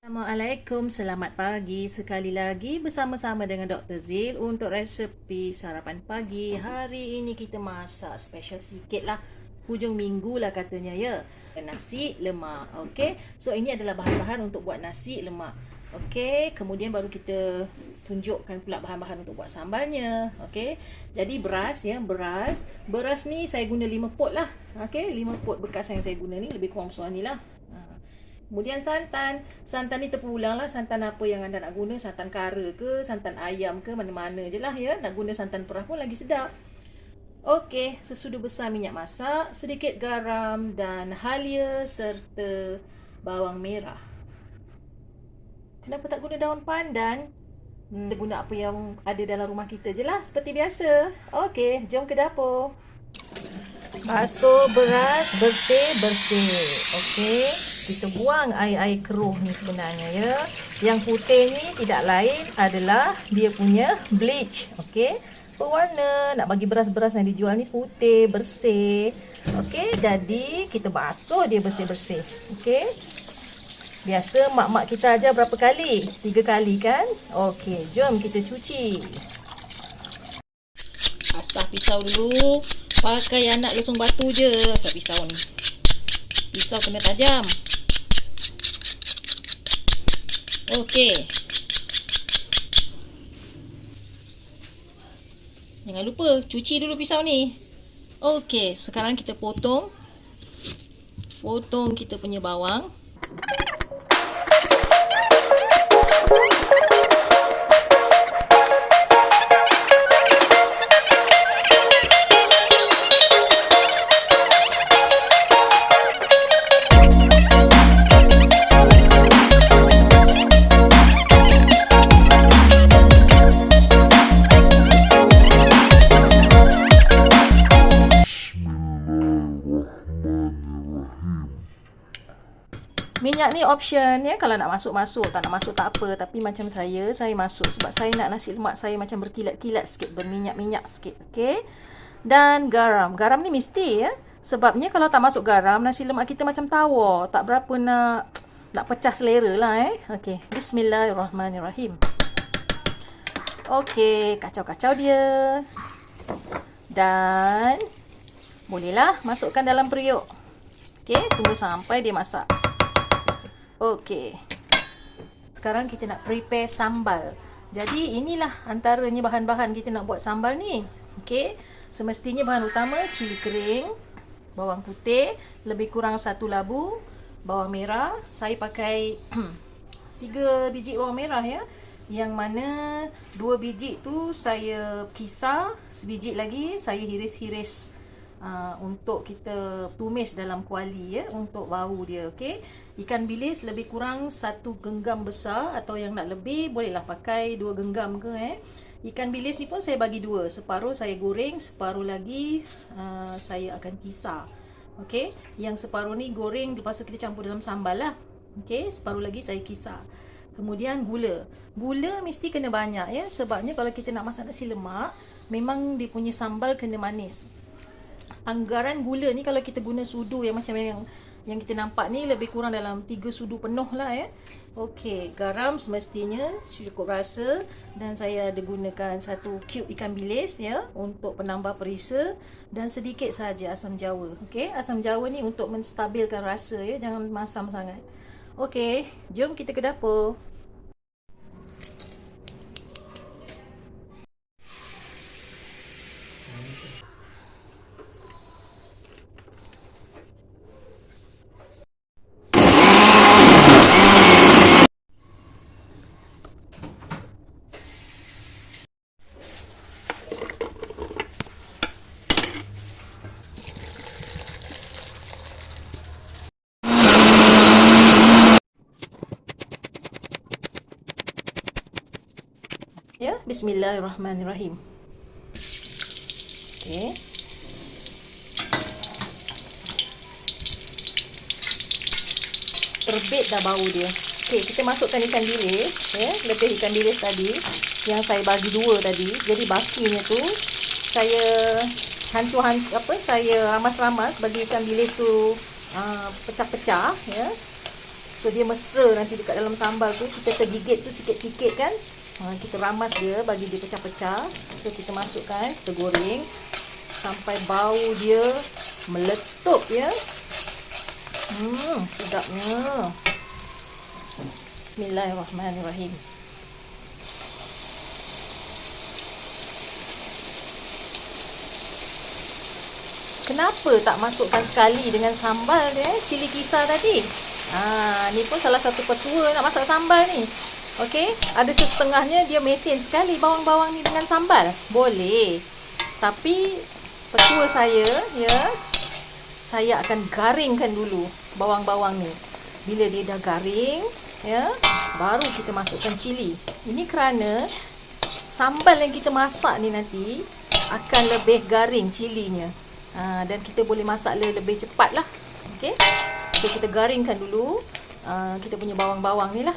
Assalamualaikum, selamat pagi. Sekali lagi bersama-sama dengan Dr. Zil untuk resepi sarapan pagi. Hari ini kita masak special sikit lah. Hujung minggu lah katanya ya. Nasi lemak. Okey. So ini adalah bahan-bahan untuk buat nasi lemak. Okey, kemudian baru kita tunjukkan pula bahan-bahan untuk buat sambalnya. Okey. Jadi beras ya, beras. Beras ni saya guna 5 pot lah. Okey, 5 pot bekas yang saya guna ni lebih kurang besar ni lah. Kemudian santan. Santan ni terpulang lah santan apa yang anda nak guna. Santan kara ke, santan ayam ke, mana-mana je lah ya. Nak guna santan perah pun lagi sedap. Okey, sesudah besar minyak masak, sedikit garam dan halia serta bawang merah. Kenapa tak guna daun pandan? Kita guna apa yang ada dalam rumah kita je lah, seperti biasa. Okey, jom ke dapur. Basuh beras bersih-bersih. Okey, kita buang air-air keruh ni sebenarnya ya. Yang putih ni tidak lain adalah dia punya bleach. Okey, berwarna. Nak bagi beras-beras yang dijual ni putih, bersih. Okey, jadi kita basuh dia bersih-bersih. Okey. Biasa mak-mak kita ajar berapa kali? 3 kali kan? Okey, jom kita cuci. Asah pisau dulu. Pakai anak lesung batu je asal pisau ni. Pisau kena tajam. Okey. Jangan lupa cuci dulu pisau ni. Okey, sekarang kita potong. Potong kita punya bawang. Minyak ni option ya, kalau nak masuk-masuk, tak nak masuk tak apa. Tapi macam saya masuk sebab saya nak nasi lemak saya macam berkilat-kilat sikit, berminyak-minyak sikit. Okey. Dan garam. Garam ni mesti ya. Sebabnya kalau tak masuk garam, nasi lemak kita macam tawar, tak berapa nak pecah selera lah Okey. Bismillahirrahmanirrahim. Okey, kacau-kacau dia. Dan bolehlah masukkan dalam periuk. Okey, tunggu sampai dia masak. Okey. Sekarang kita nak prepare sambal. Jadi inilah antaranya bahan-bahan kita nak buat sambal ni. Okey. Semestinya bahan utama cili kering, bawang putih, lebih kurang 1 labu, bawang merah. Saya pakai 3 biji bawang merah ya. Yang mana 2 biji tu saya kisar, sebiji lagi saya hiris-hiris untuk kita tumis dalam kuali ya, untuk bau dia. Okey. Ikan bilis lebih kurang 1 genggam besar, atau yang nak lebih bolehlah pakai 2 genggam ke Ikan bilis ni pun saya bagi 2, separuh saya goreng, separuh lagi saya akan kisar. Okey, yang separuh ni goreng, lepas tu kita campur dalam sambal lah. Okey, separuh lagi saya kisar. Kemudian gula. Gula mesti kena banyak ya, sebabnya kalau kita nak masak nasi lemak, memang dia punya sambal kena manis. Anggaran gula ni kalau kita guna sudu yang macam yang kita nampak ni, lebih kurang dalam 3 sudu penuh lah ya. Okey, garam semestinya cukup rasa, dan saya ada gunakan 1 cube ikan bilis ya untuk penambah perisa, dan sedikit saja asam jawa. Okey, asam jawa ni untuk menstabilkan rasa ya, jangan masam sangat. Okey, jom kita ke dapur. Ya, bismillahirrahmanirrahim. Okey. Terbit dah bau dia. Okey, kita masukkan ikan bilis ya, lebih ikan bilis tadi yang saya bagi 2 tadi. Jadi bakinya tu saya saya ramas-ramas bagi ikan bilis tu pecah-pecah ya. So dia mesra nanti dekat dalam sambal tu. Kita tergigit tu sikit-sikit kan. Kita ramas dia bagi dia pecah-pecah. So kita masukkan, kita goreng sampai bau dia meletup ya. Sedapnya. Bismillahirrahmanirrahim. Kenapa tak masukkan sekali dengan sambal dia, cili kisar tadi? Ni pun salah satu petua nak masak sambal ni. Okey, ada setengahnya dia mesin sekali bawang-bawang ni dengan sambal. Boleh. Tapi petua saya ya, saya akan garingkan dulu bawang-bawang ni. Bila dia dah garing ya, baru kita masukkan cili. Ini kerana sambal yang kita masak ni nanti akan lebih garing cilinya. Dan kita boleh masak lebih cepat lah. Okay. So kita garingkan dulu kita punya bawang-bawang ni lah.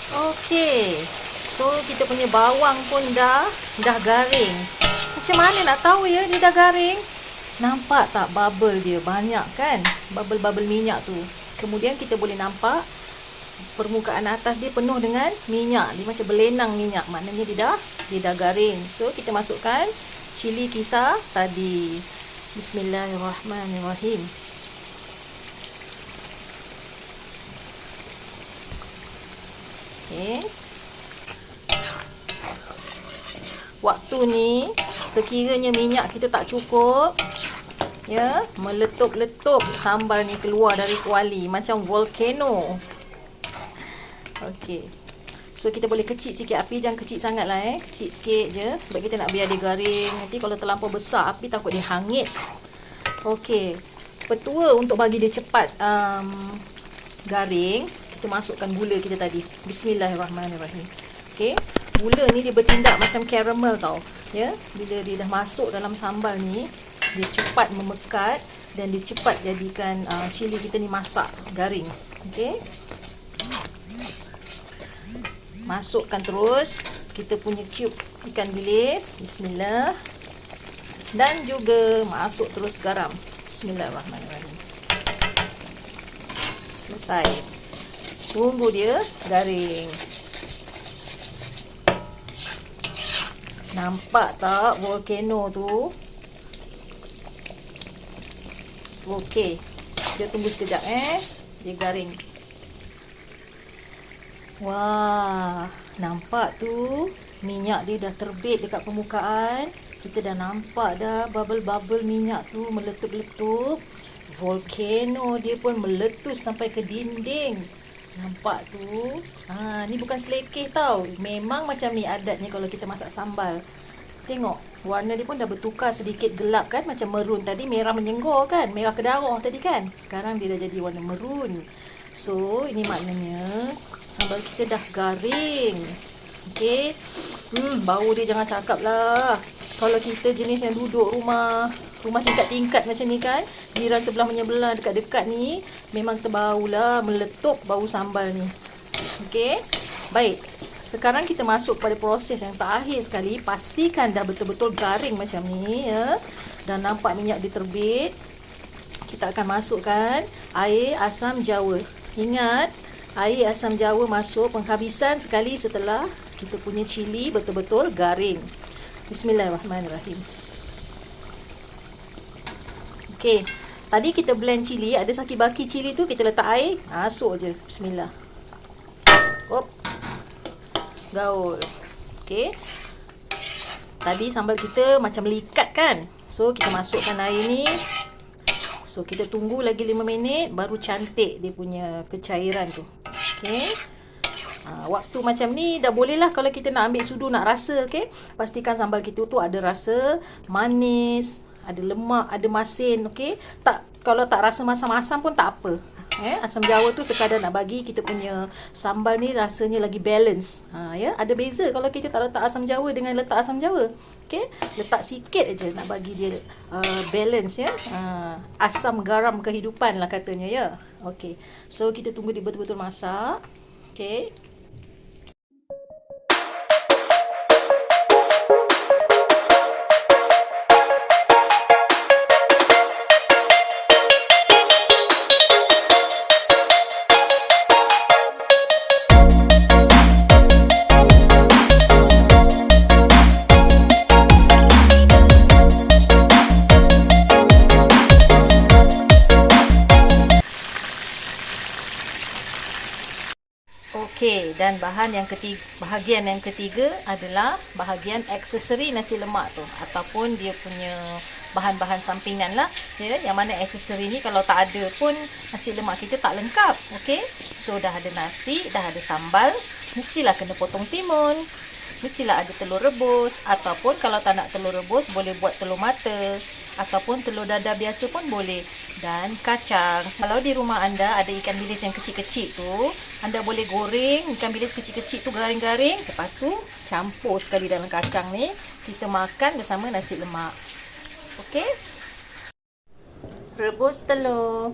Okay. So kita punya bawang pun dah garing. Macam mana nak tahu ya dia dah garing? Nampak tak bubble dia banyak kan? Bubble-bubble minyak tu. Kemudian kita boleh nampak permukaan atas dia penuh dengan minyak. Dia macam berlenang minyak. Maknanya dia dah garing. So kita masukkan cili kisar tadi. Bismillahirrahmanirrahim. Okay. Waktu ni sekiranya minyak kita tak cukup ya, meletup-letup sambal ni keluar dari kuali macam volcano. Okey. So kita boleh kecil sikit api, jangan kecil sangat lah kecil sikit je sebab kita nak biar dia garing. Nanti kalau terlampau besar api takut dia hangit. Okey. Petua untuk bagi dia cepat garing, kita masukkan gula kita tadi. Bismillahirrahmanirrahim. Okey. Gula ni dia bertindak macam caramel tau. Ya, bila dia dah masuk dalam sambal ni, dia cepat memekat dan dia cepat jadikan cili kita ni masak garing. Okey. Masukkan terus kita punya cube ikan bilis. Bismillah. Dan juga masuk terus garam. Bismillahirrahmanirrahim. Selesai. Tunggu dia garing. Nampak tak volcano tu? Okey. Kita tunggu sekejap dia garing. Wah, nampak tu minyak dia dah terbit dekat permukaan. Kita dah nampak dah bubble-bubble minyak tu meletup-letup. Volcano dia pun meletus sampai ke dinding. Nampak tu? Ni bukan selekeh tau. Memang macam ni adatnya kalau kita masak sambal. Tengok, warna dia pun dah bertukar sedikit gelap kan, macam merun tadi, merah menyenggor kan, merah ke darah tadi kan. Sekarang dia dah jadi warna merun. So, ini maknanya sambal kita dah garing. Okey. Bau dia jangan cakap lah. Kalau kita jenis yang duduk rumah tingkat-tingkat macam ni kan, jiran sebelah menyebelah dekat-dekat ni, memang terbau lah, meletup bau sambal ni. Okey. Baik. Sekarang kita masuk pada proses yang terakhir sekali. Pastikan dah betul-betul garing macam ni ya. Dan nampak minyak dia terbit. Kita akan masukkan air asam jawa. Ingat, air asam jawa masuk penghabisan sekali setelah kita punya cili betul-betul garing. Bismillahirrahmanirrahim. Okey, tadi kita blend cili, ada saki-baki cili tu kita letak air, masuk je. Bismillah. Gaul. Okey. Tadi sambal kita macam melikat kan? So kita masukkan air ni. So kita tunggu lagi 5 minit baru cantik dia punya kecairan tu. Okey. Waktu macam ni dah boleh lah kalau kita nak ambil sudu, nak rasa. Okey. Pastikan sambal kita tu ada rasa manis, ada lemak, ada masin. Okey. Kalau tak rasa masam-masam pun tak apa. Asam jawa tu sekadar nak bagi kita punya sambal ni rasanya lagi balance. Ya, ada beza kalau kita tak letak asam jawa dengan letak asam jawa. Okey, letak sikit aja nak bagi dia balance ya. Asam garam kehidupan lah katanya ya. Okey. So kita tunggu dia betul-betul masak. Okey. Okey, dan bahagian yang ketiga adalah bahagian aksesori nasi lemak tu, ataupun dia punya bahan-bahan sampingan lah, ya, yang mana aksesori ni kalau tak ada pun nasi lemak kita tak lengkap. Okey, so dah ada nasi, dah ada sambal, mestilah kena potong timun, mestilah ada telur rebus, ataupun kalau tak nak telur rebus boleh buat telur mata, ataupun telur dadah biasa pun boleh, dan kacang. Kalau di rumah anda ada ikan bilis yang kecil-kecil tu, anda boleh goreng ikan bilis kecil-kecil tu garing-garing, lepas tu campur sekali dalam kacang ni, kita makan bersama nasi lemak. Okey, rebus telur.